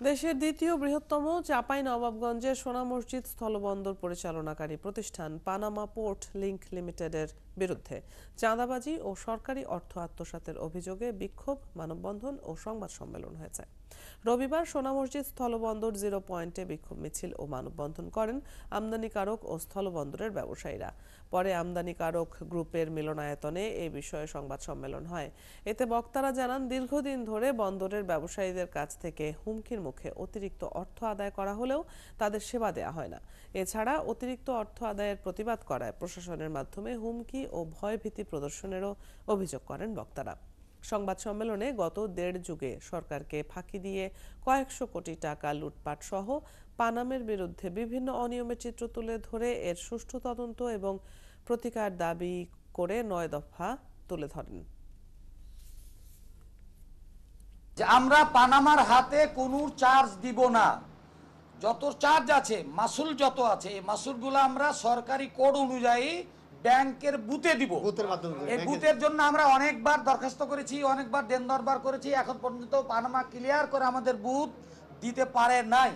দেশের দ্বিতীয় বৃহত্তম চাঁপাইনবাবগঞ্জের সোনা মসজিদ স্থলবন্দর পরিচালনাকারী প্রতিষ্ঠান পানামা পোর্ট লিংক লিমিটেডের বিরুদ্ধে চাঁদাবাজি ও সরকারি অর্থ আত্মসাতের অভিযোগে বিক্ষোভ, মানববন্ধন ও সংবাদ সম্মেলন হয়েছে। রবিবার সোনা মসজিদ স্থলবন্দর 0 পয়েন্টে বিক্ষোভ মিছিল ও মানববন্ধন করেন আমদানিকারক ও স্থলবন্দরের ব্যবসায়ীরা। পরে আমদানিকারক গ্রুপের মিলনায়তনে এ বিষয়ে সংবাদ সম্মেলন হয়। এতে বক্তারা জানান, দীর্ঘদিন ধরে বন্দরের ব্যবসায়ীদের কাছ থেকে হুমকির মুখে অতিরিক্ত অর্থ আদায় করা হলেও তাদের সেবা দেওয়া হয় না। এছাড়া অতিরিক্ত অর্থ আদায়ের প্রতিবাদ করায় প্রশাসনের মাধ্যমে হুমকি ও ভয়ভীতি প্রদর্শনেরও অভিযোগ করেন বক্তারা। সংবাদ সম্মেলনে গত 1.5 যুগে সরকারকে ফাঁকি দিয়ে কয়েকশো কোটি টাকা লুটপাট সহ পানামের বিরুদ্ধে বিভিন্ন অনিয়মের চিত্র তুলে ধরে এর সুষ্ঠু তদন্ত এবং প্রতিকার দাবি করে 9 দফা তুলে ধরেন। যে আমরা পানামার হাতে কোনো চার্জ দিব না, যত চার্জ আছে, মাসুল যত আছে, এই মাসুলগুলো আমরা সরকারি কোড অনুযায়ী ব্যাংকের বুথে দিব। এই বুথের জন্য আমরা অনেকবার দরখাস্ত করেছি, অনেকবার দেন দরবার করেছি, এখন পর্যন্ত পানামা ক্লিয়ার করে আমাদের বুথ দিতে পারে নাই।